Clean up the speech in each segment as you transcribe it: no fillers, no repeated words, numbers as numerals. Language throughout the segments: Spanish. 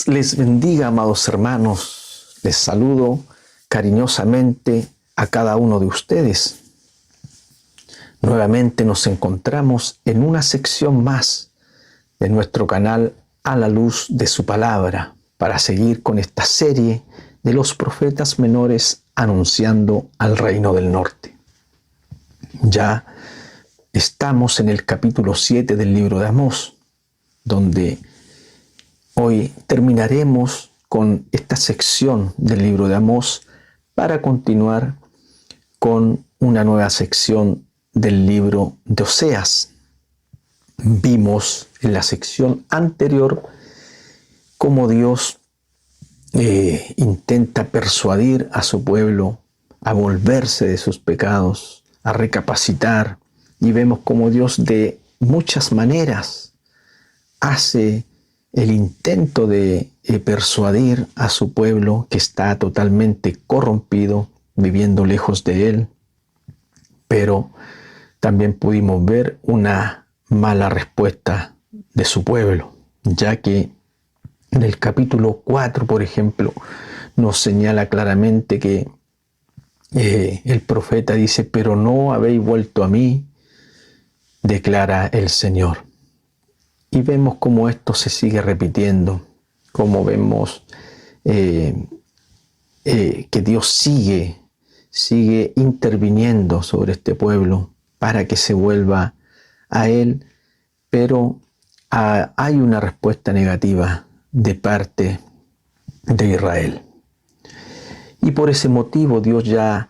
Dios les bendiga, amados hermanos. Les saludo cariñosamente a cada uno de ustedes. Nuevamente nos encontramos en una sección más de nuestro canal A la Luz de su Palabra para seguir con esta serie de los profetas menores anunciando al Reino del Norte. Ya estamos en el capítulo 7 del libro de Amós, donde hoy terminaremos con esta sección del libro de Amós para continuar con una nueva sección del libro de Oseas. Vimos en la sección anterior cómo Dios intenta persuadir a su pueblo a volverse de sus pecados, a recapacitar, y vemos cómo Dios de muchas maneras hace el intento de persuadir a su pueblo que está totalmente corrompido, viviendo lejos de Él. Pero también pudimos ver una mala respuesta de su pueblo, ya que en el capítulo 4, por ejemplo, nos señala claramente que el profeta dice: «Pero no habéis vuelto a mí, declara el Señor». Y vemos cómo esto se sigue repitiendo, cómo vemos que Dios sigue interviniendo sobre este pueblo para que se vuelva a Él, pero hay una respuesta negativa de parte de Israel. Y por ese motivo Dios ya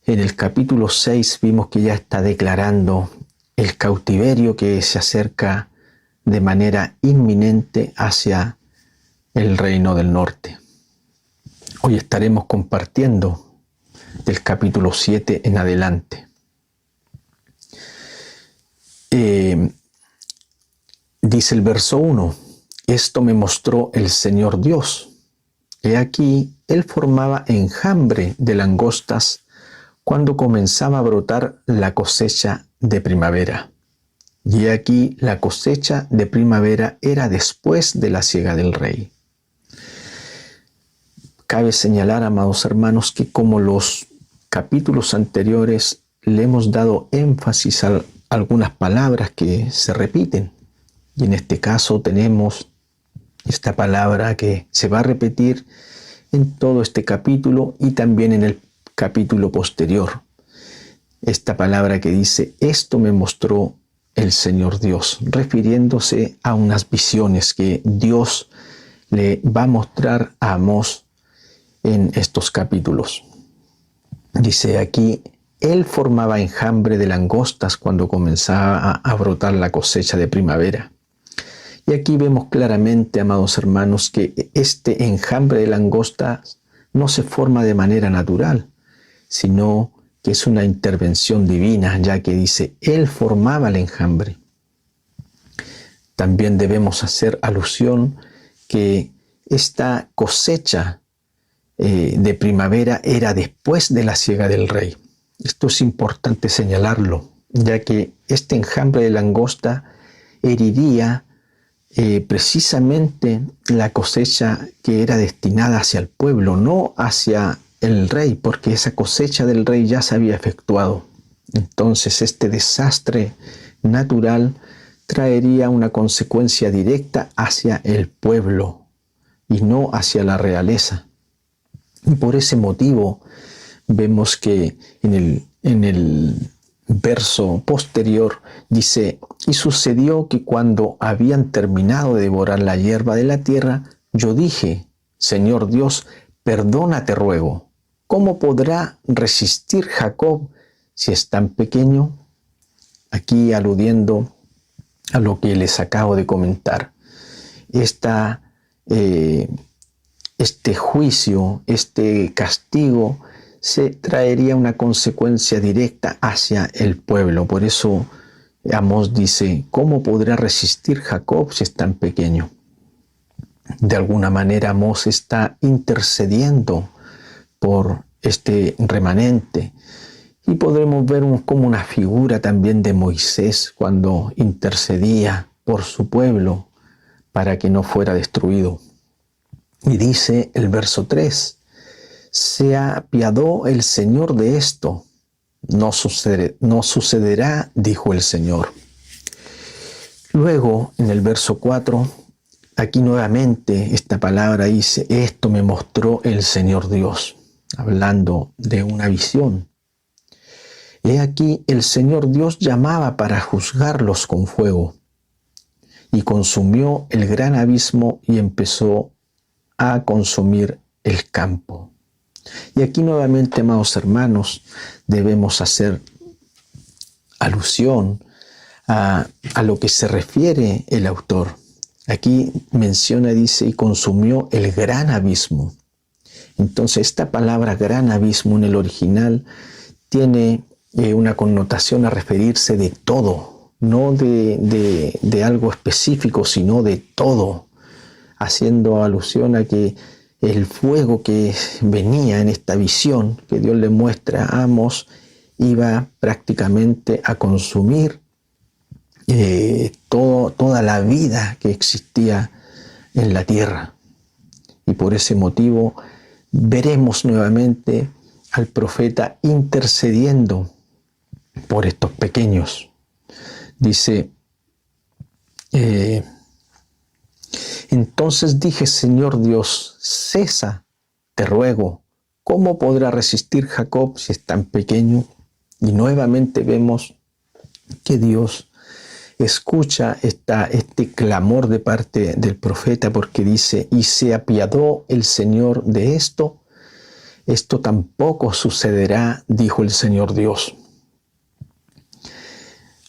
en el capítulo 6 vimos que ya está declarando el cautiverio que se acerca de manera inminente hacia el Reino del Norte. Hoy estaremos compartiendo del capítulo 7 en adelante. Dice el verso 1: «Esto me mostró el Señor Dios. He aquí, Él formaba enjambre de langostas cuando comenzaba a brotar la cosecha de primavera. Y he aquí, la cosecha de primavera era después de la siega del rey». Cabe señalar, amados hermanos, que como los capítulos anteriores le hemos dado énfasis a algunas palabras que se repiten. Y en este caso tenemos esta palabra que se va a repetir en todo este capítulo y también en el capítulo posterior. Esta palabra que dice: «Esto me mostró el Señor Dios», refiriéndose a unas visiones que Dios le va a mostrar a Amós en estos capítulos. Dice aquí: «Él formaba enjambre de langostas cuando comenzaba a brotar la cosecha de primavera». Y aquí vemos claramente, amados hermanos, que este enjambre de langostas no se forma de manera natural, sino que es una intervención divina, ya que dice: «Él formaba el enjambre». También debemos hacer alusión que esta cosecha de primavera era después de la siega del rey. Esto es importante señalarlo, ya que este enjambre de langosta heriría precisamente la cosecha que era destinada hacia el pueblo, no hacia el rey, porque esa cosecha del rey ya se había efectuado. Entonces este desastre natural traería una consecuencia directa hacia el pueblo y no hacia la realeza. Y por ese motivo vemos que en el verso posterior dice: «Y sucedió que cuando habían terminado de devorar la hierba de la tierra, yo dije: Señor Dios, perdona, te ruego. ¿Cómo podrá resistir Jacob si es tan pequeño?». Aquí aludiendo a lo que les acabo de comentar. Este juicio, este castigo, se traería una consecuencia directa hacia el pueblo. Por eso Amós dice: ¿cómo podrá resistir Jacob si es tan pequeño? De alguna manera Amós está intercediendo por este remanente. Y podremos ver como una figura también de Moisés cuando intercedía por su pueblo para que no fuera destruido. Y dice el verso 3, se apiadó el Señor de esto, no sucederá, dijo el Señor. Luego, en el verso 4, aquí nuevamente esta palabra dice, esto me mostró el Señor Dios, hablando de una visión. He aquí el Señor Dios llamaba para juzgarlos con fuego, y consumió el gran abismo y empezó a consumir el campo. Y aquí nuevamente, amados hermanos, debemos hacer alusión a lo que se refiere el autor. Aquí menciona, dice, y consumió el gran abismo. Entonces, esta palabra gran abismo en el original tiene una connotación a referirse de todo, no de algo específico, sino de todo, haciendo alusión a que el fuego que venía en esta visión que Dios le muestra a Amós iba prácticamente a consumir toda la vida que existía en la tierra. Y por ese motivo veremos nuevamente al profeta intercediendo por estos pequeños. Dice, entonces dije, Señor Dios, cesa, te ruego, ¿cómo podrá resistir Jacob si es tan pequeño? Y nuevamente vemos que Dios escucha este clamor de parte del profeta, porque dice, y se apiadó el Señor de esto, esto tampoco sucederá, dijo el Señor Dios.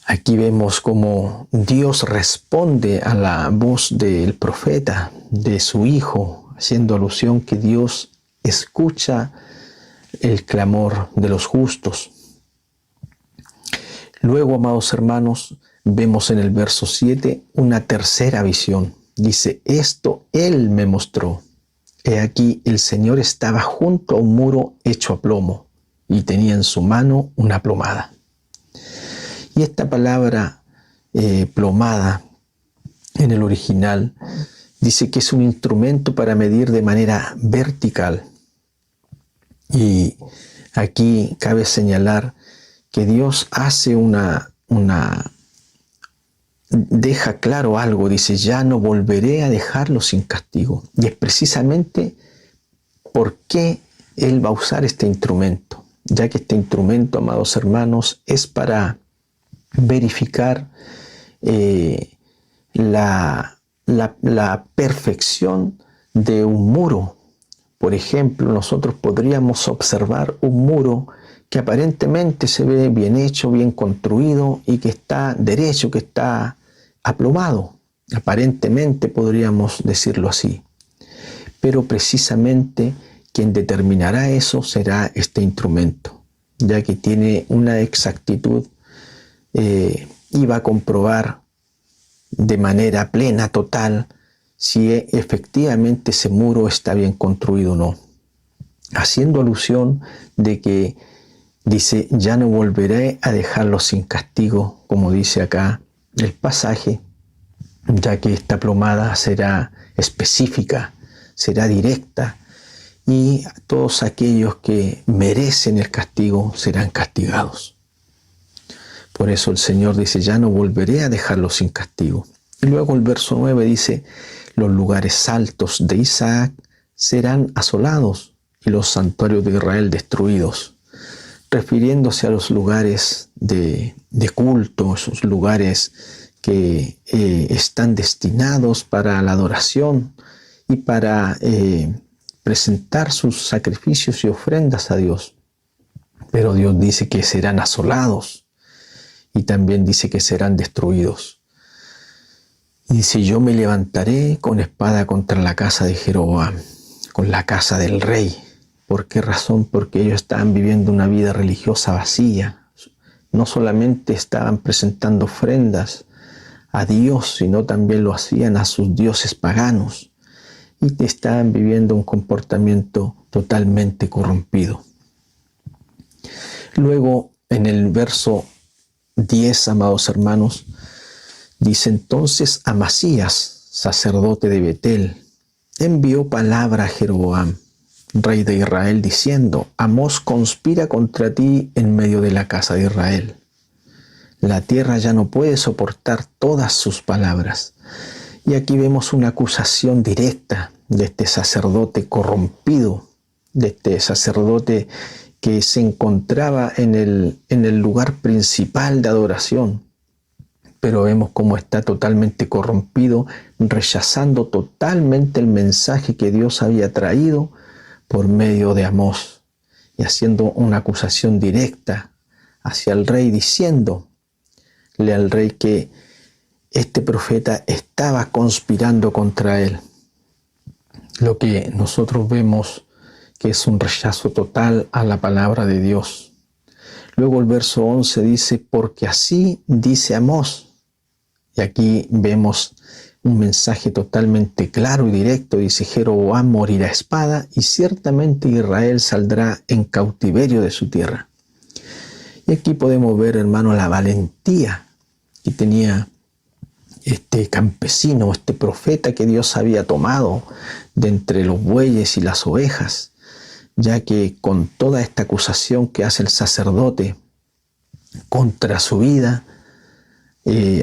Aquí vemos cómo Dios responde a la voz del profeta, de su hijo, haciendo alusión que Dios escucha el clamor de los justos. Luego, amados hermanos, vemos en el verso 7 una tercera visión. Dice, esto Él me mostró. He aquí, el Señor estaba junto a un muro hecho a plomo y tenía en su mano una plomada. Y esta palabra plomada en el original dice que es un instrumento para medir de manera vertical. Y aquí cabe señalar que Dios hace deja claro algo, dice, ya no volveré a dejarlo sin castigo. Y es precisamente por qué Él va a usar este instrumento, ya que este instrumento, amados hermanos, es para verificar la perfección de un muro. Por ejemplo, nosotros podríamos observar un muro que aparentemente se ve bien hecho, bien construido y que está derecho, que está aplomado. Aparentemente podríamos decirlo así. Pero precisamente quien determinará eso será este instrumento, ya que tiene una exactitud y va a comprobar de manera plena, total, si efectivamente ese muro está bien construido o no. Haciendo alusión de que dice, ya no volveré a dejarlo sin castigo, como dice acá el pasaje, ya que esta plomada será específica, será directa, y todos aquellos que merecen el castigo serán castigados. Por eso el Señor dice, ya no volveré a dejarlo sin castigo. Y luego el verso 9 dice, los lugares altos de Isaac serán asolados y los santuarios de Israel destruidos, refiriéndose a los lugares de culto, esos lugares que están destinados para la adoración y para presentar sus sacrificios y ofrendas a Dios. Pero Dios dice que serán asolados y también dice que serán destruidos. Y dice, yo me levantaré con espada contra la casa de Jeroboam, con la casa del rey. ¿Por qué razón? Porque ellos estaban viviendo una vida religiosa vacía. No solamente estaban presentando ofrendas a Dios, sino también lo hacían a sus dioses paganos. Y estaban viviendo un comportamiento totalmente corrompido. Luego, en el verso 10, amados hermanos, dice entonces Amasías, sacerdote de Betel, envió palabra a Jeroboam, rey de Israel, diciendo: Amós conspira contra ti en medio de la casa de Israel. La tierra ya no puede soportar todas sus palabras. Y aquí vemos una acusación directa de este sacerdote corrompido, de este sacerdote que se encontraba en el lugar principal de adoración. Pero vemos cómo está totalmente corrompido, rechazando totalmente el mensaje que Dios había traído por medio de Amós, y haciendo una acusación directa hacia el rey, diciéndole al rey que este profeta estaba conspirando contra él. Lo que nosotros vemos que es un rechazo total a la palabra de Dios. Luego el verso 11 dice: porque así dice Amós. Y aquí vemos un mensaje totalmente claro y directo. Dice: Jeroboam morirá a espada, y ciertamente Israel saldrá en cautiverio de su tierra. Y aquí podemos ver, hermano, la valentía que tenía este campesino, este profeta que Dios había tomado de entre los bueyes y las ovejas, ya que con toda esta acusación que hace el sacerdote contra su vida,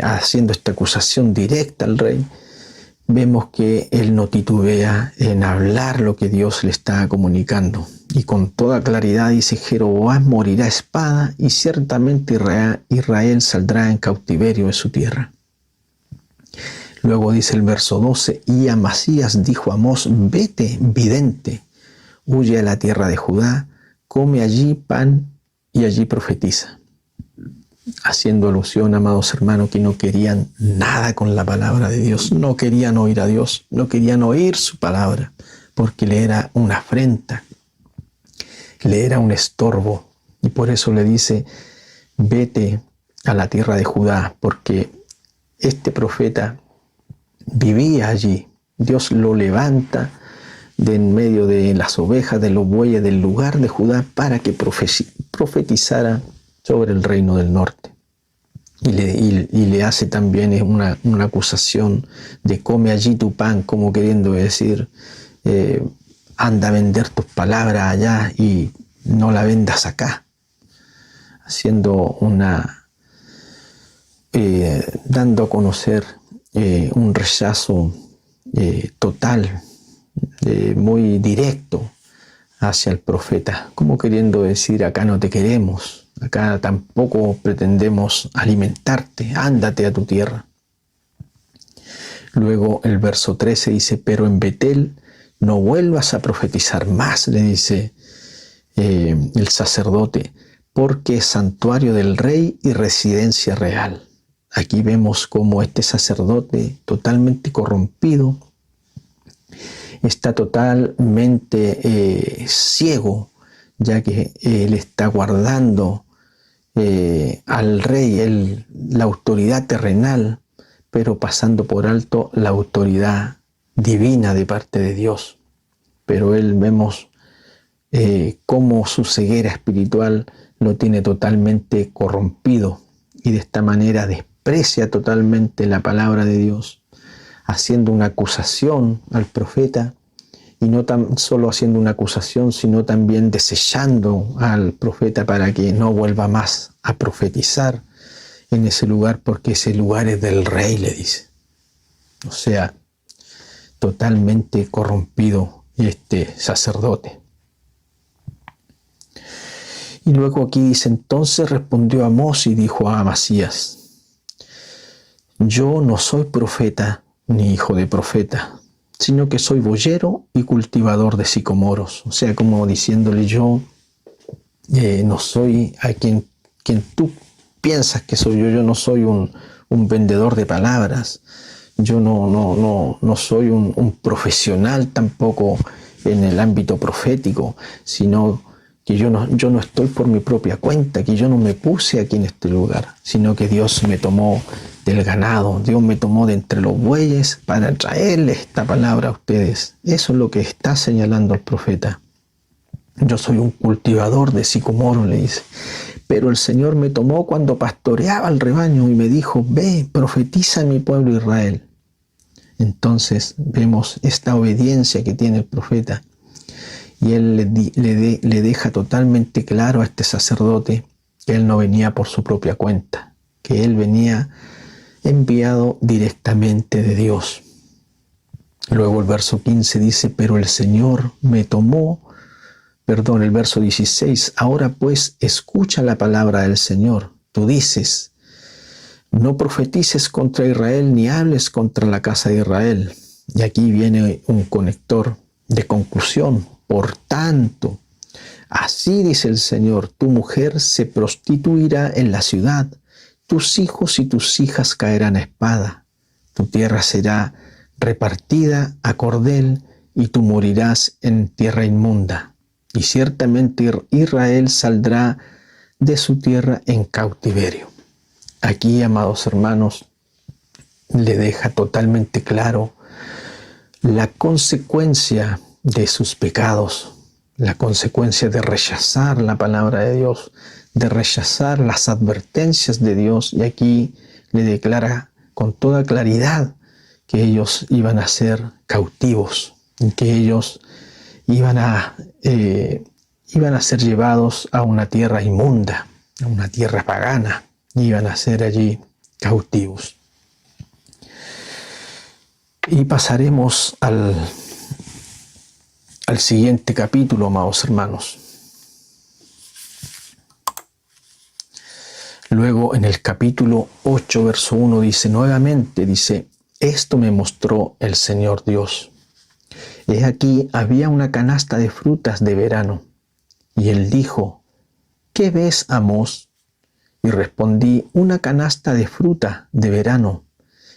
haciendo esta acusación directa al rey, vemos que él no titubea en hablar lo que Dios le está comunicando. Y con toda claridad dice: Jeroboam morirá a espada, y ciertamente Israel saldrá en cautiverio de su tierra. Luego dice el verso 12: y Amasías dijo a Amós: vete, vidente, huye a la tierra de Judá, come allí pan y allí profetiza. Haciendo alusión, amados hermanos, que no querían nada con la palabra de Dios, no querían oír a Dios, no querían oír su palabra, porque le era una afrenta, le era un estorbo. Y por eso le dice: vete a la tierra de Judá, porque este profeta vivía allí. Dios lo levanta de en medio de las ovejas, de los bueyes del lugar de Judá, para que profetizara sobre el reino del norte. Y le hace también una acusación de: come allí tu pan, como queriendo decir, anda a vender tus palabras allá y no la vendas acá, haciendo dando a conocer un rechazo total, muy directo hacia el profeta, como queriendo decir: acá no te queremos, acá tampoco pretendemos alimentarte, ándate a tu tierra. Luego el verso 13 dice: pero en Betel no vuelvas a profetizar más, le dice el sacerdote, porque es santuario del rey y residencia real. Aquí vemos cómo este sacerdote, totalmente corrompido, está totalmente ciego, ya que él está guardando al rey la autoridad terrenal, pero pasando por alto la autoridad divina de parte de Dios. Pero él vemos cómo su ceguera espiritual lo tiene totalmente corrompido, y de esta manera desprecia totalmente la palabra de Dios, haciendo una acusación al profeta, y no tan solo haciendo una acusación, sino también desechando al profeta para que no vuelva más a profetizar en ese lugar, porque ese lugar es del rey, le dice. O sea, totalmente corrompido este sacerdote. Y luego aquí dice: entonces respondió Amós y dijo a Amasías: yo no soy profeta ni hijo de profeta, sino que soy boyero y cultivador de sicomoros. O sea, como diciéndole: yo no soy a quien tú piensas que soy yo. Yo no soy un vendedor de palabras. Yo no soy un profesional tampoco en el ámbito profético, sino que yo no estoy por mi propia cuenta, que yo no me puse aquí en este lugar, sino que Dios me tomó del ganado, Dios me tomó de entre los bueyes para traerle esta palabra a ustedes. Eso es lo que está señalando el profeta. Yo soy un cultivador de sicomoro, le dice, pero el Señor me tomó cuando pastoreaba el rebaño y me dijo: ve, profetiza a mi pueblo Israel. Entonces vemos esta obediencia que tiene el profeta, y él le deja totalmente claro a este sacerdote que él no venía por su propia cuenta, que él venía enviado directamente de Dios. Luego el verso 15 dice, pero el Señor me tomó, el verso 16, ahora pues escucha la palabra del Señor. Tú dices, no profetices contra Israel ni hables contra la casa de Israel. Y aquí viene un conector de conclusión. Por tanto, así dice el Señor, tu mujer se prostituirá en la ciudad, tus hijos y tus hijas caerán a espada, tu tierra será repartida a cordel y tú morirás en tierra inmunda. Y ciertamente Israel saldrá de su tierra en cautiverio. Aquí, amados hermanos, le deja totalmente claro la consecuencia de sus pecados, la consecuencia de rechazar la palabra de Dios, de rechazar las advertencias de Dios. Y aquí le declara con toda claridad que ellos iban a ser cautivos, que ellos iban a ser llevados a una tierra inmunda, a una tierra pagana, iban a ser allí cautivos. Y pasaremos al siguiente capítulo, amados hermanos. Luego en el capítulo 8, verso 1 dice, esto me mostró el Señor Dios. He aquí había una canasta de frutas de verano. Y él dijo, ¿qué ves, Amós? Y respondí, una canasta de fruta de verano.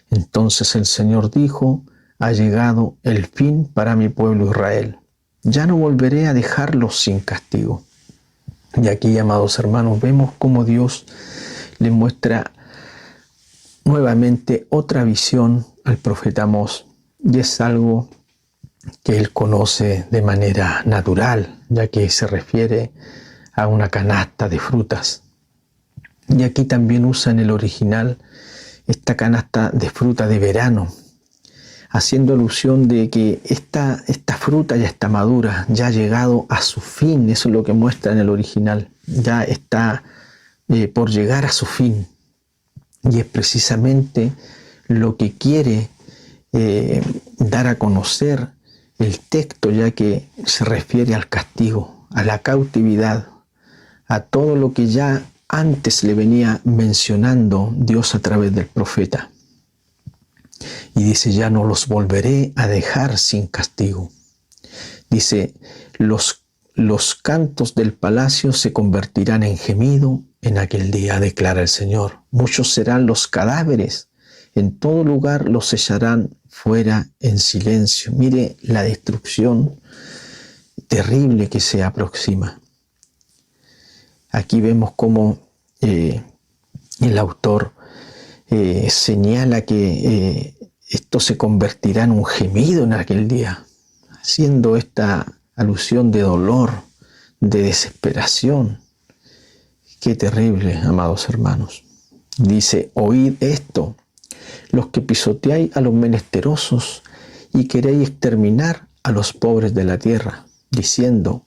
Entonces el Señor dijo, ha llegado el fin para mi pueblo Israel. Ya no volveré a dejarlos sin castigo. Y aquí, amados hermanos, vemos cómo Dios le muestra nuevamente otra visión al profeta Amós. Y es algo que él conoce de manera natural, ya que se refiere a una canasta de frutas. Y aquí también usa en el original esta canasta de fruta de verano, haciendo alusión de que esta fruta ya está madura, ya ha llegado a su fin. Eso es lo que muestra en el original, ya está por llegar a su fin. Y es precisamente lo que quiere dar a conocer el texto, ya que se refiere al castigo, a la cautividad, a todo lo que ya antes le venía mencionando Dios a través del profeta. Y dice, ya no los volveré a dejar sin castigo. Dice, los cantos del palacio se convertirán en gemido en aquel día, declara el Señor. Muchos serán los cadáveres, en todo lugar los echarán fuera en silencio. Mire la destrucción terrible que se aproxima. Aquí vemos cómo el autor señala que esto se convertirá en un gemido en aquel día, haciendo esta alusión de dolor, de desesperación. Qué terrible, amados hermanos. Dice, oíd esto, los que pisoteáis a los menesterosos y queréis exterminar a los pobres de la tierra, diciendo,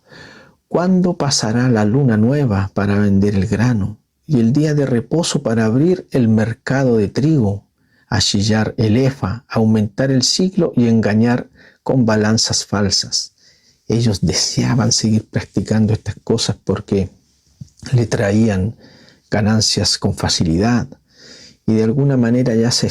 ¿cuándo pasará la luna nueva para vender el grano y el día de reposo para abrir el mercado de trigo, achillar el efa, aumentar el siglo y engañar con balanzas falsas? Ellos deseaban seguir practicando estas cosas porque le traían ganancias con facilidad y de alguna manera ya se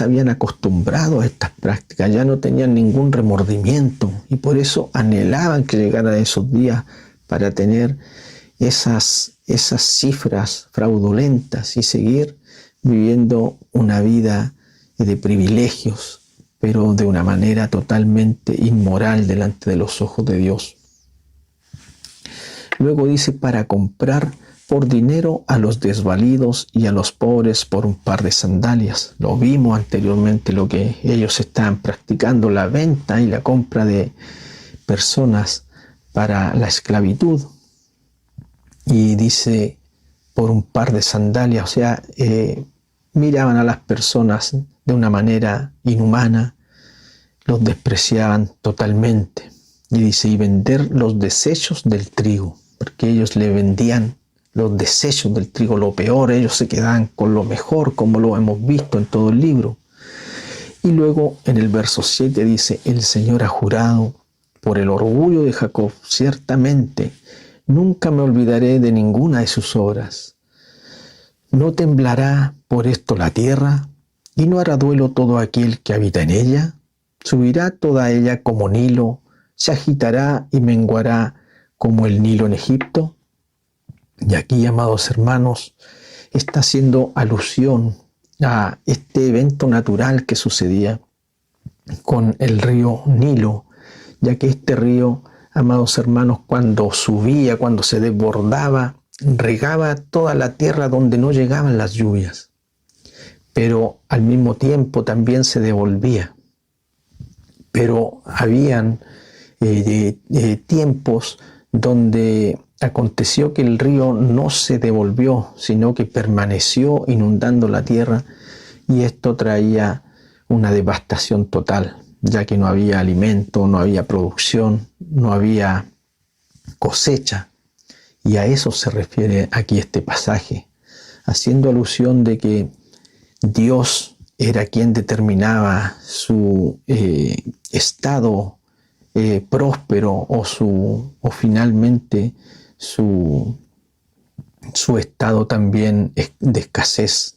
habían acostumbrado a estas prácticas, ya no tenían ningún remordimiento y por eso anhelaban que llegaran esos días para tener esas cifras fraudulentas y seguir viviendo una vida de privilegios, pero de una manera totalmente inmoral delante de los ojos de Dios. Luego dice, para comprar por dinero a los desvalidos y a los pobres por un par de sandalias. Lo vimos anteriormente, lo que ellos estaban practicando, la venta y la compra de personas para la esclavitud. Y dice, por un par de sandalias, o sea, miraban a las personas de una manera inhumana, los despreciaban totalmente. Y dice, y vender los desechos del trigo, porque ellos le vendían los desechos del trigo, lo peor, ellos se quedaban con lo mejor, como lo hemos visto en todo el libro. Y luego en el verso 7 dice, el Señor ha jurado por el orgullo de Jacob, ciertamente nunca me olvidaré de ninguna de sus obras. ¿No temblará por esto la tierra? ¿Y no hará duelo todo aquel que habita en ella? ¿Subirá toda ella como Nilo? ¿Se agitará y menguará como el Nilo en Egipto? Y aquí, amados hermanos, está haciendo alusión a este evento natural que sucedía con el río Nilo, ya que este río, amados hermanos, cuando subía, cuando se desbordaba, regaba toda la tierra donde no llegaban las lluvias, pero al mismo tiempo también se devolvía. Pero habían tiempos donde aconteció que el río no se devolvió, sino que permaneció inundando la tierra, y esto traía una devastación total, ya que no había alimento, no había producción, no había cosecha. Y a eso se refiere aquí este pasaje, haciendo alusión de que Dios era quien determinaba su estado próspero o finalmente su estado también de escasez.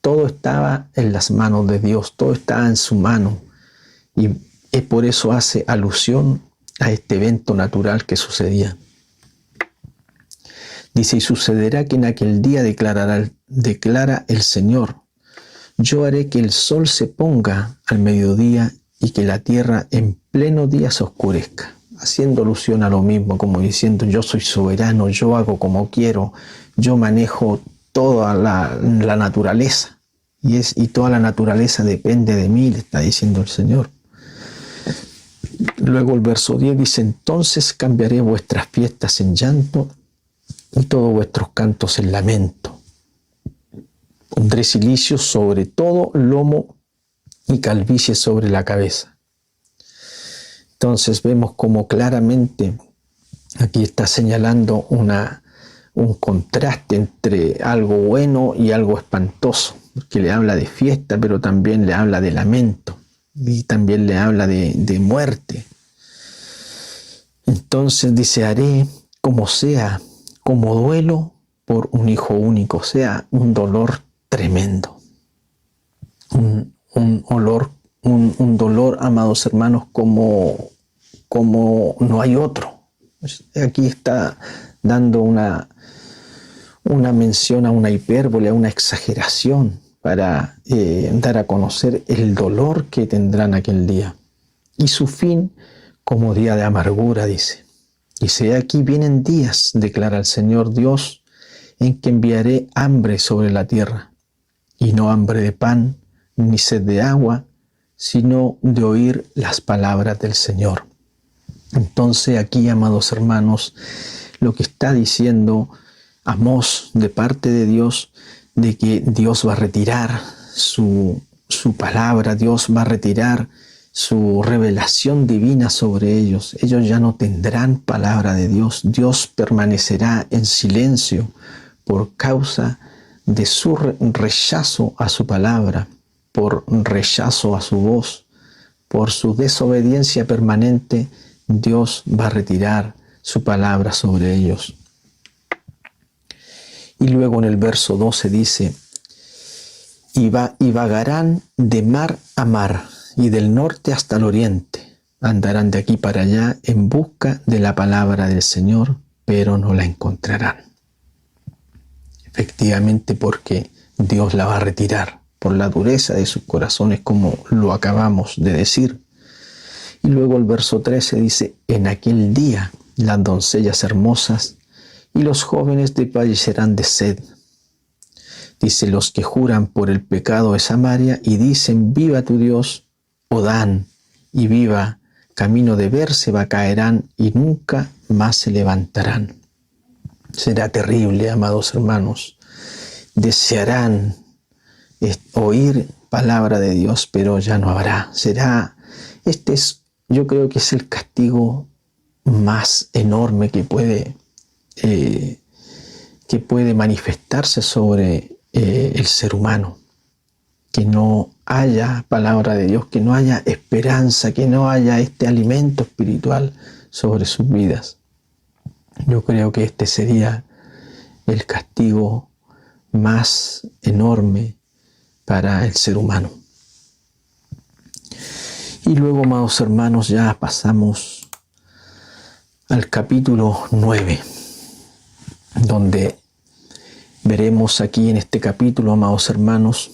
Todo estaba en las manos de Dios, todo estaba en su mano, y por eso hace alusión a este evento natural que sucedía. Dice, y sucederá que en aquel día declara el Señor, yo haré que el sol se ponga al mediodía y que la tierra en pleno día se oscurezca, haciendo alusión a lo mismo, como diciendo, yo soy soberano, yo hago como quiero, yo manejo toda la naturaleza, y toda la naturaleza depende de mí, le está diciendo el Señor. Luego el verso 10 dice, entonces cambiaré vuestras fiestas en llanto y todos vuestros cantos en lamento. Pondré cilicio sobre todo lomo y calvicie sobre la cabeza. Entonces vemos como claramente aquí está señalando un contraste entre algo bueno y algo espantoso, porque le habla de fiesta, pero también le habla de lamento y también le habla de muerte. Entonces dice, haré como sea, como duelo por un hijo único, o sea, un dolor tremendo, un dolor, amados hermanos, como no hay otro. Aquí está dando una mención a una hipérbole, a una exageración, para dar a conocer el dolor que tendrán aquel día. Y su fin como día de amargura, dice. Dice, aquí vienen días, declara el Señor Dios, en que enviaré hambre sobre la tierra, y no hambre de pan, ni sed de agua, sino de oír las palabras del Señor. Entonces aquí, amados hermanos, lo que está diciendo Amós de parte de Dios, de que Dios va a retirar su palabra, Dios va a retirar su revelación divina sobre ellos. Ellos ya no tendrán palabra de Dios. Dios permanecerá en silencio por causa de su rechazo a su palabra, por rechazo a su voz, por su desobediencia permanente. Dios va a retirar su palabra sobre ellos. Y luego en el verso 12 dice, y vagarán de mar a mar, y del norte hasta el oriente. Andarán de aquí para allá en busca de la palabra del Señor, pero no la encontrarán. Efectivamente, porque Dios la va a retirar por la dureza de sus corazones, como lo acabamos de decir. Y luego el verso 13 dice, en aquel día las doncellas hermosas y los jóvenes desfallecerán de sed. Dice, los que juran por el pecado de Samaria y dicen, viva tu Dios, Odán, y viva, camino de Bérseba caerán y nunca más se levantarán. Será terrible, amados hermanos. Desearán oír palabra de Dios, pero ya no habrá. Yo creo que es el castigo más enorme que puede manifestarse sobre el ser humano. Que no haya palabra de Dios, que no haya esperanza, que no haya este alimento espiritual sobre sus vidas. Yo creo que este sería el castigo más enorme para el ser humano. Y luego, amados hermanos, ya pasamos al capítulo 9, donde veremos aquí en este capítulo, amados hermanos,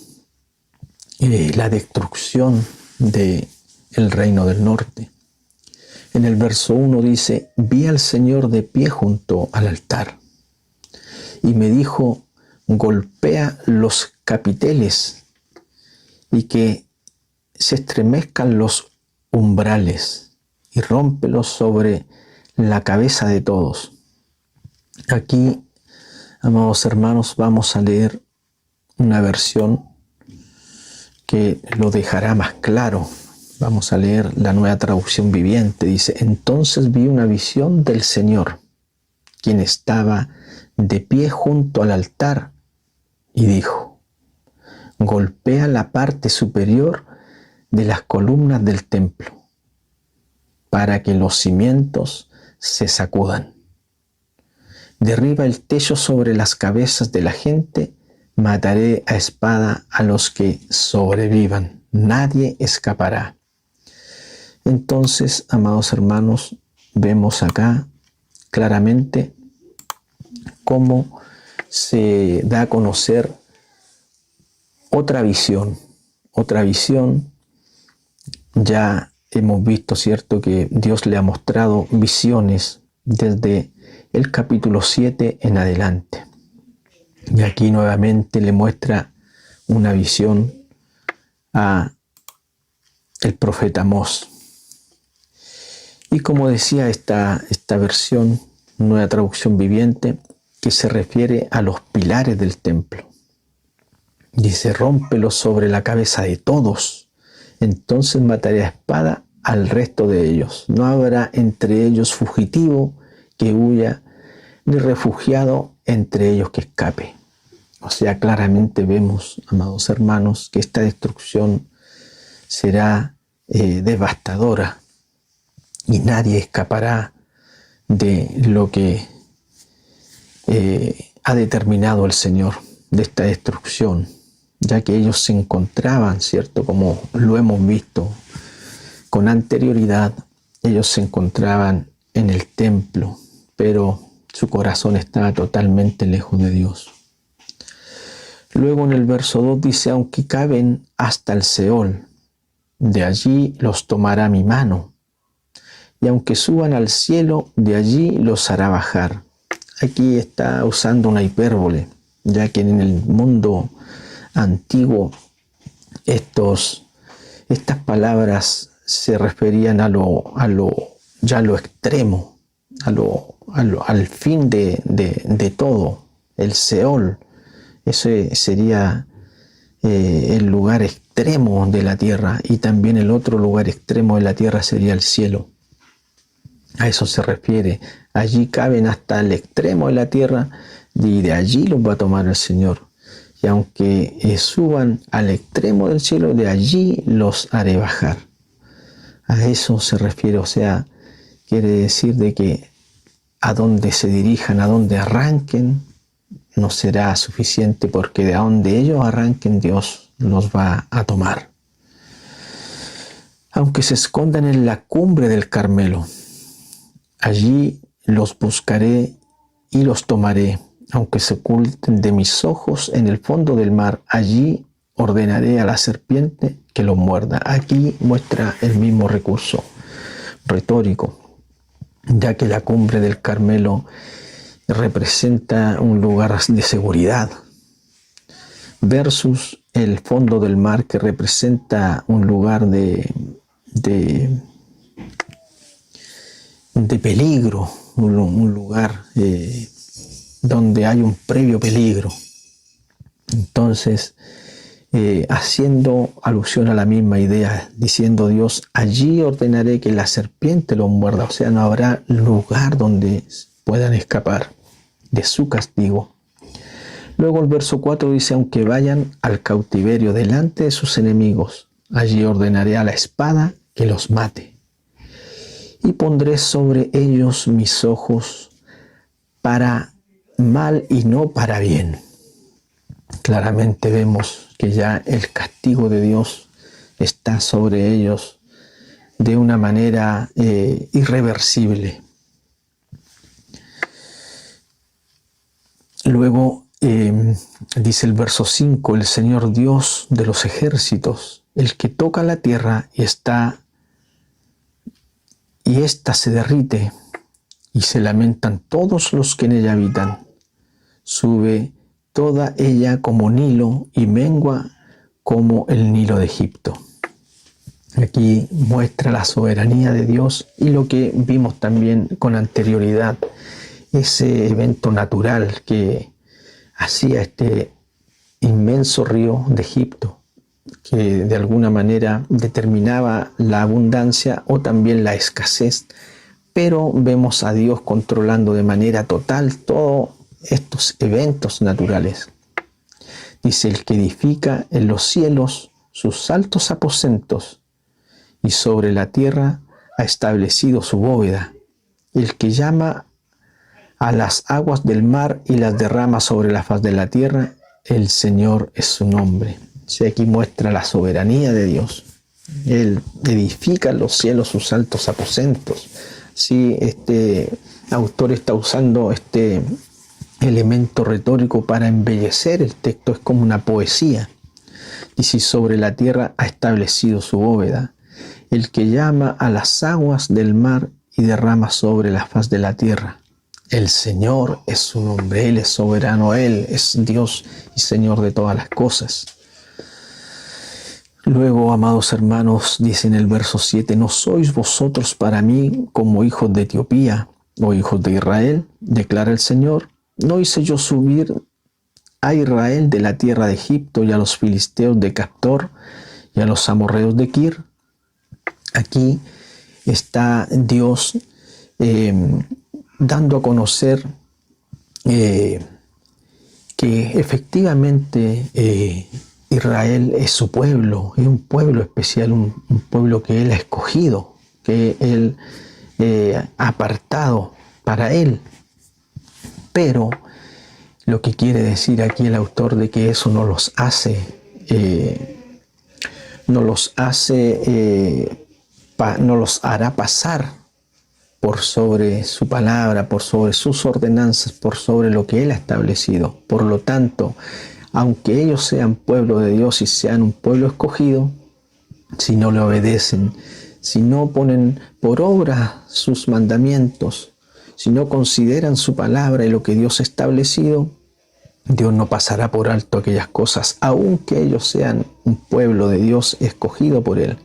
la destrucción del reino del norte. En el verso 1 dice: vi al Señor de pie junto al altar y me dijo: golpea los capiteles y que se estremezcan los umbrales y rómpelos sobre la cabeza de todos. Aquí, amados hermanos, vamos a leer una versión que lo dejará más claro. Vamos a leer la Nueva Traducción Viviente. Dice: entonces vi una visión del Señor, quien estaba de pie junto al altar, y dijo: golpea la parte superior de las columnas del templo, para que los cimientos se sacudan. Derriba el techo sobre las cabezas de la gente. Mataré a espada a los que sobrevivan. Nadie escapará. Entonces, amados hermanos, vemos acá claramente cómo se da a conocer otra visión. Ya hemos visto, ¿cierto?, que Dios le ha mostrado visiones desde el capítulo 7 en adelante. Y aquí nuevamente le muestra una visión a el profeta Amós. Y como decía esta versión, Nueva Traducción Viviente, que se refiere a los pilares del templo. Dice: rómpelos sobre la cabeza de todos, entonces mataré a espada al resto de ellos. No habrá entre ellos fugitivo que huya, ni refugiado entre ellos que escape. O sea, claramente vemos, amados hermanos, que esta destrucción será devastadora y nadie escapará de lo que ha determinado el Señor, de esta destrucción, ya que ellos se encontraban, ¿cierto?, como lo hemos visto con anterioridad, ellos se encontraban en el templo, pero su corazón estaba totalmente lejos de Dios. Luego en el verso 2 dice: aunque caben hasta el Seol, de allí los tomará mi mano, y aunque suban al cielo, de allí los hará bajar. Aquí está usando una hipérbole, ya que en el mundo antiguo estas palabras se referían a lo extremo, al fin de todo, el Seol. Ese sería el lugar extremo de la tierra, y también el otro lugar extremo de la tierra sería el cielo. A eso se refiere. Allí caben hasta el extremo de la tierra y de allí los va a tomar el Señor. Y aunque suban al extremo del cielo, de allí los haré bajar. A eso se refiere, o sea, quiere decir de que a donde se dirijan, a donde arranquen, no será suficiente, porque de donde ellos arranquen, Dios los va a tomar. Aunque se escondan en la cumbre del Carmelo, allí los buscaré y los tomaré. Aunque se oculten de mis ojos en el fondo del mar, allí ordenaré a la serpiente que los muerda. Aquí muestra el mismo recurso retórico, ya que la cumbre del Carmelo representa un lugar de seguridad, versus el fondo del mar, que representa un lugar de peligro, un lugar donde hay un previo peligro. Entonces, haciendo alusión a la misma idea, diciendo Dios, allí ordenaré que la serpiente los muerda, o sea, no habrá lugar donde puedan escapar de su castigo. Luego el verso 4 dice, aunque vayan al cautiverio delante de sus enemigos, allí ordenaré a la espada que los mate. Y pondré sobre ellos mis ojos para mal y no para bien. Claramente vemos que ya el castigo de Dios está sobre ellos de una manera irreversible. Luego dice el verso 5, el Señor Dios de los ejércitos, el que toca la tierra y ésta se derrite y se lamentan todos los que en ella habitan. Sube toda ella como Nilo y mengua como el Nilo de Egipto. Aquí muestra la soberanía de Dios y lo que vimos también con anterioridad, ese evento natural que hacía este inmenso río de Egipto, que de alguna manera determinaba la abundancia o también la escasez, pero vemos a Dios controlando de manera total todos estos eventos naturales. Dice, el que edifica en los cielos sus altos aposentos y sobre la tierra ha establecido su bóveda, el que llama a las aguas del mar y las derrama sobre la faz de la tierra, el Señor es su nombre. O sea, aquí muestra la soberanía de Dios. Él edifica en los cielos sus altos aposentos. Sí, este autor está usando este elemento retórico para embellecer el texto, es como una poesía. Y si sobre la tierra ha establecido su bóveda, el que llama a las aguas del mar y derrama sobre la faz de la tierra. El Señor es su nombre, Él es soberano, Él es Dios y Señor de todas las cosas. Luego, amados hermanos, dice en el verso 7, ¿no sois vosotros para mí como hijos de Etiopía o hijos de Israel? Declara el Señor. ¿No hice yo subir a Israel de la tierra de Egipto y a los filisteos de Captor y a los amorreos de Kir? Aquí está Dios dando a conocer que efectivamente Israel es su pueblo, es un pueblo especial, un pueblo que Él ha escogido, que Él ha apartado para Él. Pero lo que quiere decir aquí el autor de que eso no los hará pasar por sobre su palabra, por sobre sus ordenanzas, por sobre lo que Él ha establecido. Por lo tanto, aunque ellos sean pueblo de Dios y sean un pueblo escogido, si no le obedecen, si no ponen por obra sus mandamientos, si no consideran su palabra y lo que Dios ha establecido, Dios no pasará por alto aquellas cosas, aunque ellos sean un pueblo de Dios escogido por Él,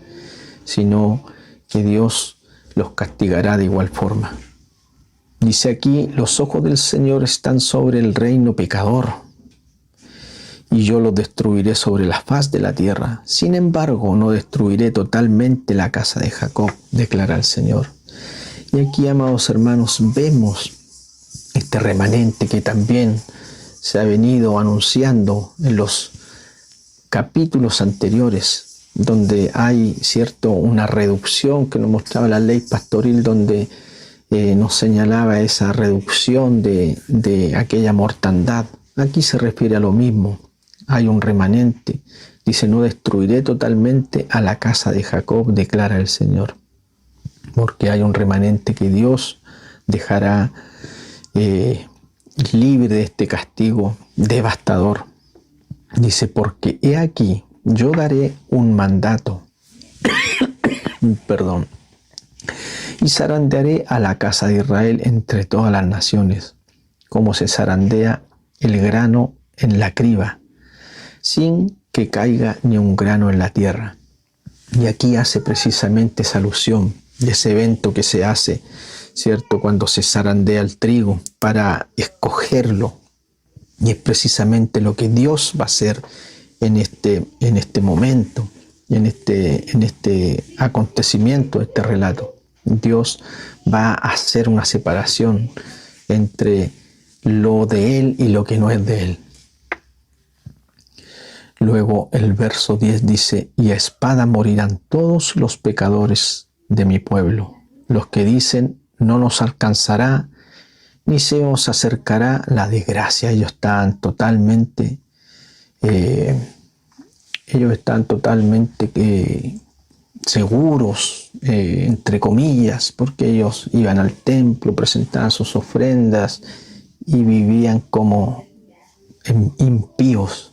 sino que Dios los castigará de igual forma. Dice aquí, los ojos del Señor están sobre el reino pecador, y yo los destruiré sobre la faz de la tierra. Sin embargo, no destruiré totalmente la casa de Jacob, declara el Señor. Y aquí, amados hermanos, vemos este remanente que también se ha venido anunciando en los capítulos anteriores, donde hay una reducción que nos mostraba la ley pastoril, donde nos señalaba esa reducción de aquella mortandad. Aquí se refiere a lo mismo. Hay un remanente. Dice, no destruiré totalmente a la casa de Jacob, declara el Señor. Porque hay un remanente que Dios dejará libre de este castigo devastador. Dice, porque he aquí, yo daré un mandato, y zarandearé a la casa de Israel entre todas las naciones, como se zarandea el grano en la criba, sin que caiga ni un grano en la tierra. Y aquí hace precisamente esa alusión de ese evento que se hace, ¿cierto?, cuando se zarandea el trigo para escogerlo. Y es precisamente lo que Dios va a hacer en este momento, en este acontecimiento, este relato. Dios va a hacer una separación entre lo de Él y lo que no es de Él. Luego el verso 10 dice: y a espada morirán todos los pecadores de mi pueblo, los que dicen no nos alcanzará ni se os acercará la desgracia. Ellos están totalmente seguros, entre comillas, porque ellos iban al templo, presentaban sus ofrendas y vivían como impíos,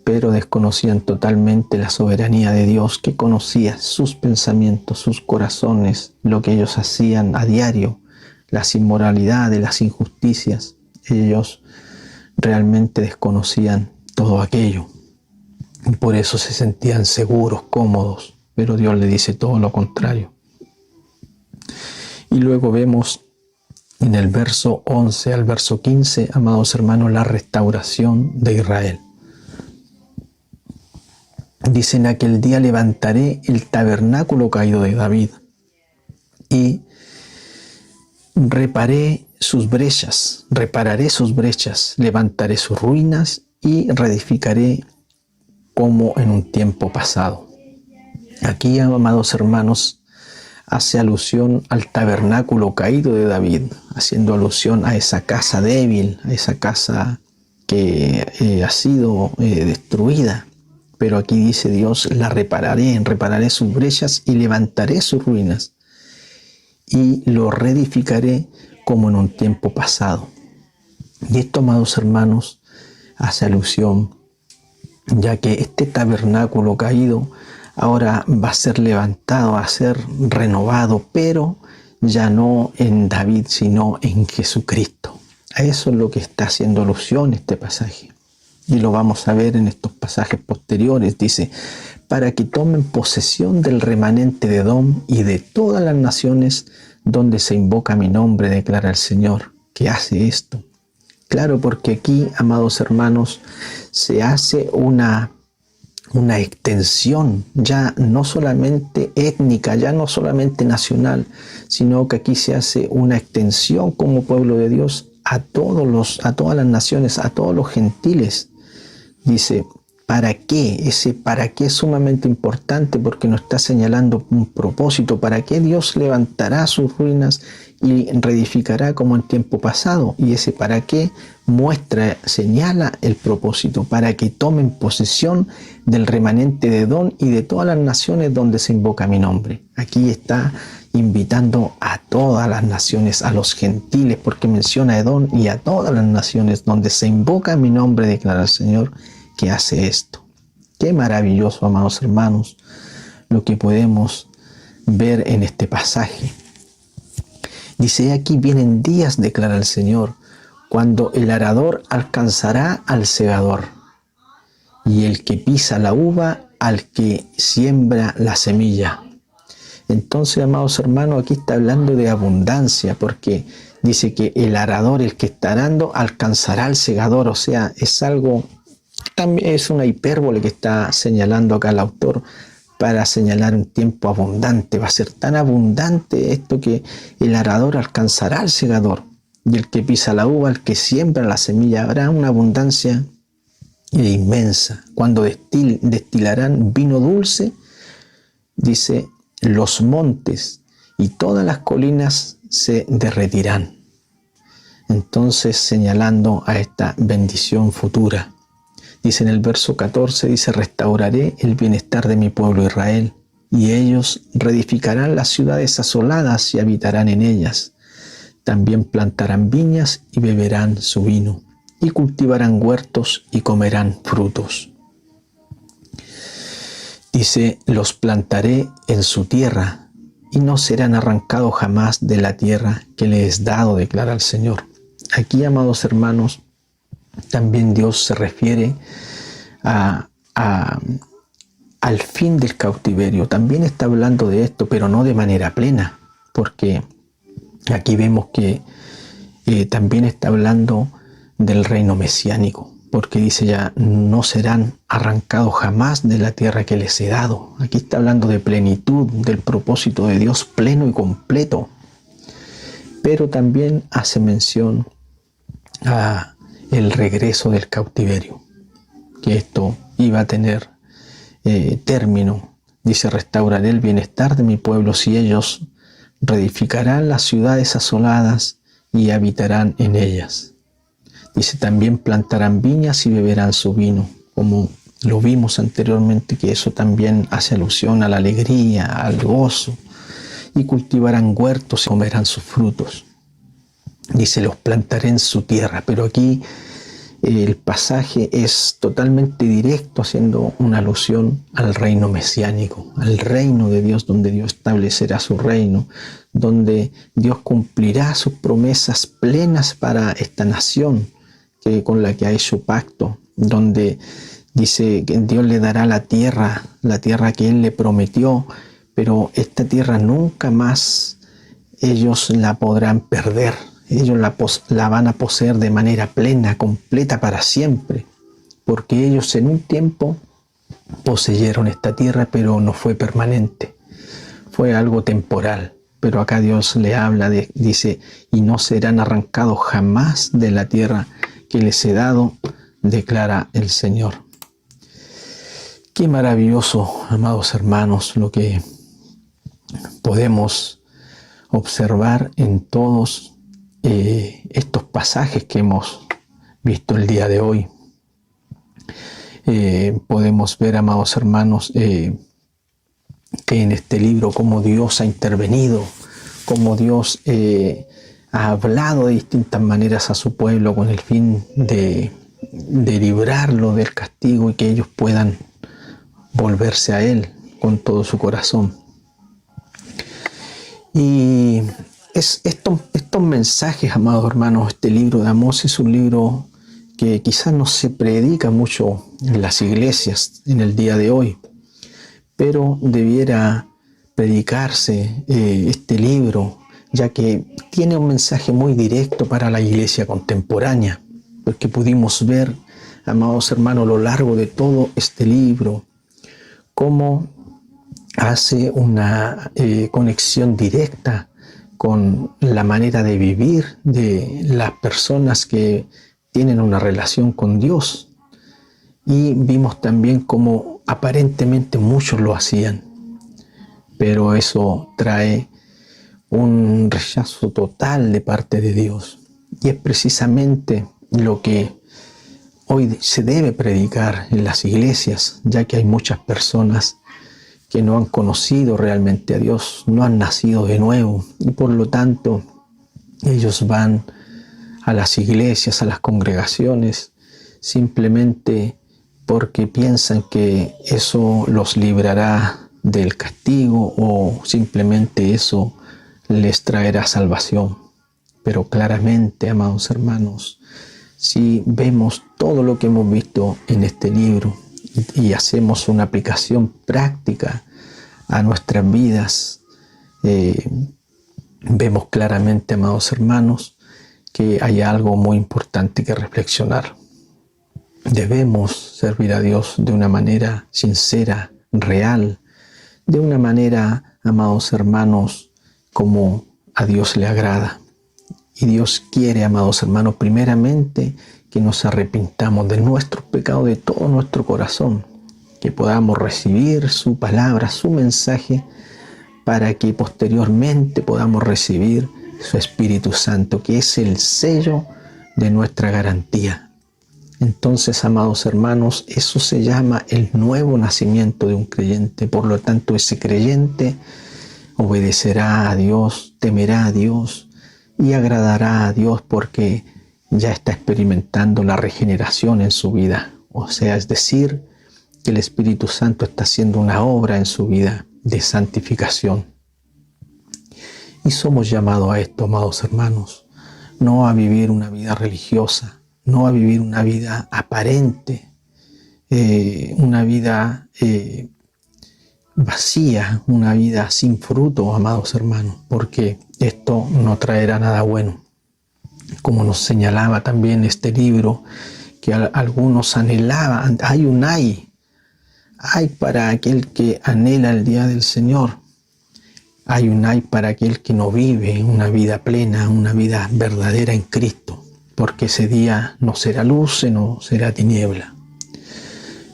pero desconocían totalmente la soberanía de Dios, que conocía sus pensamientos, sus corazones, lo que ellos hacían a diario, las inmoralidades, las injusticias. Ellos realmente desconocían todo aquello. Y por eso se sentían seguros, cómodos, pero Dios le dice todo lo contrario. Y luego vemos en el verso 11 al verso 15, amados hermanos, la restauración de Israel. Dice: en aquel día levantaré el tabernáculo caído de David y repararé sus brechas, levantaré sus ruinas y reedificaré como en un tiempo pasado. Aquí, amados hermanos, hace alusión al tabernáculo caído de David, haciendo alusión a esa casa débil, a esa casa que ha sido destruida. Pero aquí dice Dios: la repararé sus brechas y levantaré sus ruinas y lo reedificaré como en un tiempo pasado. Y esto, amados hermanos, hace alusión, ya que este tabernáculo caído ahora va a ser levantado, va a ser renovado, pero ya no en David, sino en Jesucristo. A eso es lo que está haciendo alusión este pasaje. Y lo vamos a ver en estos pasajes posteriores. Dice: para que tomen posesión del remanente de Edom y de todas las naciones donde se invoca mi nombre, declara el Señor, que hace esto. Claro, porque aquí, amados hermanos, se hace una extensión ya no solamente étnica, ya no solamente nacional, sino que aquí se hace una extensión como pueblo de Dios a todas las naciones, a todos los gentiles. Dice: ¿para qué? Ese para qué es sumamente importante, porque nos está señalando un propósito. ¿Para qué Dios levantará sus ruinas y reedificará como en tiempo pasado? Y ese para qué señala el propósito: para que tomen posesión del remanente de Edom y de todas las naciones donde se invoca mi nombre. Aquí está invitando a todas las naciones, a los gentiles, porque menciona a Edom y a todas las naciones donde se invoca mi nombre, declara el Señor, que hace esto. Qué maravilloso, amados hermanos, lo que podemos ver en este pasaje. Dice: aquí vienen días, declara el Señor, cuando el arador alcanzará al segador, y el que pisa la uva al que siembra la semilla. Entonces, amados hermanos, aquí está hablando de abundancia, porque dice que el arador, el que está arando, alcanzará al segador. O sea, es algo, también es una hipérbole que está señalando acá el autor para señalar un tiempo abundante. Va a ser tan abundante esto que el arador alcanzará al segador, y el que pisa la uva, el que siembra la semilla. Habrá una abundancia inmensa. Cuando destilarán vino dulce, dice, los montes y todas las colinas se derretirán. Entonces, señalando a esta bendición futura. Dice en el verso 14, dice: restauraré el bienestar de mi pueblo Israel, y ellos reedificarán las ciudades asoladas y habitarán en ellas. También plantarán viñas y beberán su vino, y cultivarán huertos y comerán frutos. Dice: los plantaré en su tierra, y no serán arrancados jamás de la tierra que les he dado, declara el Señor. Aquí, amados hermanos, también Dios se refiere al fin del cautiverio. También está hablando de esto, pero no de manera plena, porque aquí vemos que también está hablando del reino mesiánico. porque dice ya, no serán arrancados jamás de la tierra que les he dado. Aquí está hablando de plenitud, del propósito de Dios pleno y completo. Pero también hace mención a el regreso del cautiverio, que esto iba a tener término. Dice, restauraré el bienestar de mi pueblo si ellos reedificarán las ciudades asoladas y habitarán en ellas. Dice, también plantarán viñas y beberán su vino, como lo vimos anteriormente, que eso también hace alusión a la alegría, al gozo, y cultivarán huertos y comerán sus frutos. Dice, los plantaré en su tierra, pero aquí el pasaje es totalmente directo, haciendo una alusión al reino mesiánico, al reino de Dios, donde Dios establecerá su reino, donde Dios cumplirá sus promesas plenas para esta nación con la que ha hecho pacto, donde dice que Dios le dará la tierra que Él le prometió, pero esta tierra nunca más ellos la podrán perder. Ellos la van a poseer de manera plena, completa para siempre, porque ellos en un tiempo poseyeron esta tierra, pero no fue permanente, fue algo temporal. Pero acá Dios le habla, dice, y no serán arrancados jamás de la tierra que les he dado, declara el Señor. Qué maravilloso, amados hermanos, lo que podemos observar en todos estos pasajes que hemos visto el día de hoy. Podemos ver, amados hermanos, que en este libro cómo Dios ha intervenido, cómo Dios ha hablado de distintas maneras a su pueblo con el fin de librarlo del castigo y que ellos puedan volverse a Él con todo su corazón. Y estos mensajes, amados hermanos, este libro de Amós es un libro que quizás no se predica mucho en las iglesias en el día de hoy, pero debiera predicarse este libro, ya que tiene un mensaje muy directo para la iglesia contemporánea, porque pudimos ver, amados hermanos, a lo largo de todo este libro, cómo hace una conexión directa con la manera de vivir de las personas que tienen una relación con Dios. Y vimos también cómo aparentemente muchos lo hacían, pero eso trae un rechazo total de parte de Dios. Y es precisamente lo que hoy se debe predicar en las iglesias, ya que hay muchas personas que no han conocido realmente a Dios, no han nacido de nuevo, y por lo tanto ellos van a las iglesias, a las congregaciones, simplemente porque piensan que eso los librará del castigo o simplemente eso les traerá salvación. Pero claramente, amados hermanos, si vemos todo lo que hemos visto en este libro y hacemos una aplicación práctica a nuestras vidas, vemos claramente, amados hermanos, que hay algo muy importante que reflexionar. Debemos servir a Dios de una manera sincera, real, de una manera, amados hermanos, como a Dios le agrada. Y Dios quiere, amados hermanos, primeramente que nos arrepintamos de nuestros pecados de todo nuestro corazón, que podamos recibir su palabra, su mensaje, para que posteriormente podamos recibir su Espíritu Santo, que es el sello de nuestra garantía. Entonces, amados hermanos, eso se llama el nuevo nacimiento de un creyente. Por lo tanto, ese creyente obedecerá a Dios, temerá a Dios y agradará a Dios porque ya está experimentando la regeneración en su vida. O sea, es decir, que el Espíritu Santo está haciendo una obra en su vida de santificación. Y somos llamados a esto, amados hermanos, no a vivir una vida religiosa, no a vivir una vida aparente, una vida vacía, una vida sin fruto, amados hermanos, porque esto no traerá nada bueno. Como nos señalaba también este libro, que algunos anhelaban. Hay para aquel que anhela el día del Señor. Hay para aquel que no vive una vida plena, una vida verdadera en Cristo, porque ese día no será luz, no será tiniebla.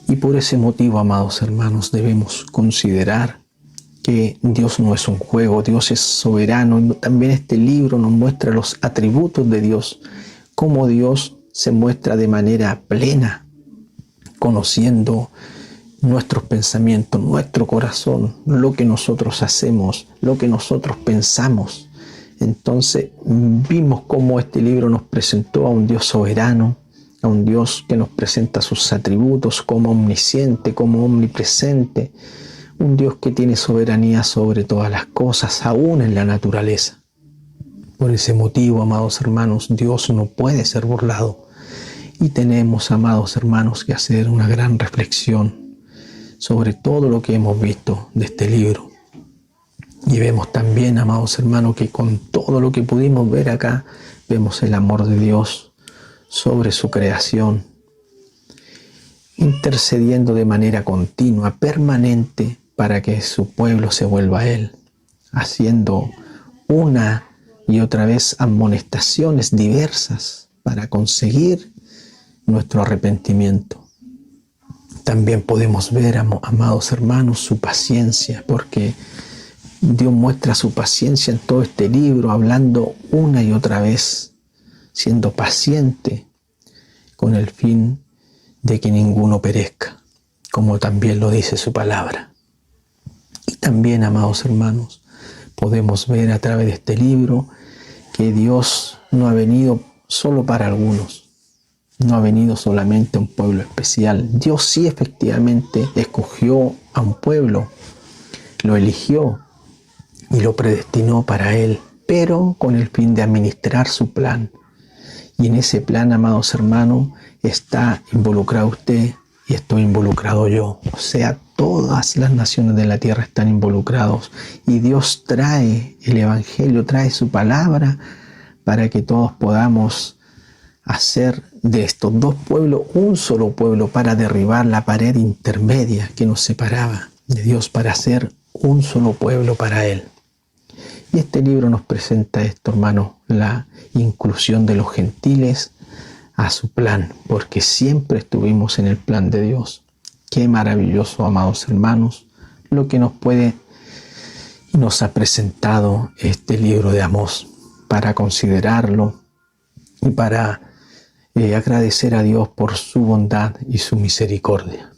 Y por ese motivo, amados hermanos, debemos considerar que Dios no es un juego, Dios es soberano. Y también este libro nos muestra los atributos de Dios, cómo Dios se muestra de manera plena, conociendo nuestros pensamientos, nuestro corazón, lo que nosotros hacemos, lo que nosotros pensamos. Entonces vimos cómo este libro nos presentó a un Dios soberano, a un Dios que nos presenta sus atributos como omnisciente, como omnipresente, un Dios que tiene soberanía sobre todas las cosas, aún en la naturaleza. Por ese motivo, amados hermanos, Dios no puede ser burlado. Y tenemos, amados hermanos, que hacer una gran reflexión sobre todo lo que hemos visto de este libro. Y vemos también, amados hermanos, que con todo lo que pudimos ver acá, vemos el amor de Dios sobre su creación, intercediendo de manera continua, permanente, para que su pueblo se vuelva a Él, haciendo una y otra vez amonestaciones diversas para conseguir nuestro arrepentimiento. También podemos ver, amados hermanos, su paciencia, porque Dios muestra su paciencia en todo este libro, hablando una y otra vez, siendo paciente con el fin de que ninguno perezca, como también lo dice su palabra. Y también, amados hermanos, podemos ver a través de este libro que Dios no ha venido solo para algunos. No ha venido solamente a un pueblo especial. Dios sí efectivamente escogió a un pueblo, lo eligió y lo predestinó para Él, pero con el fin de administrar su plan. Y en ese plan, amados hermanos, está involucrado usted y estoy involucrado yo. O sea, todas las naciones de la tierra están involucrados. Y Dios trae el Evangelio, trae su palabra para que todos podamos hacer de estos dos pueblos un solo pueblo, para derribar la pared intermedia que nos separaba de Dios, para hacer un solo pueblo para Él. Y este libro nos presenta esto, hermano, la inclusión de los gentiles a su plan, porque siempre estuvimos en el plan de Dios. Qué maravilloso, amados hermanos, lo que nos ha presentado este libro de Amós, para considerarlo y para agradecer a Dios por su bondad y su misericordia.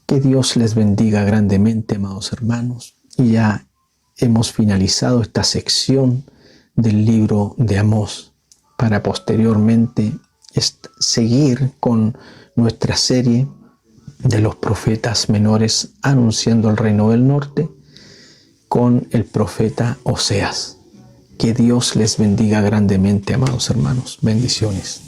Que Dios les bendiga grandemente, amados hermanos. Y ya hemos finalizado esta sección del libro de Amós, para posteriormente seguir con nuestra serie de los profetas menores anunciando el reino del norte con el profeta Oseas. Que Dios les bendiga grandemente, amados hermanos. Bendiciones.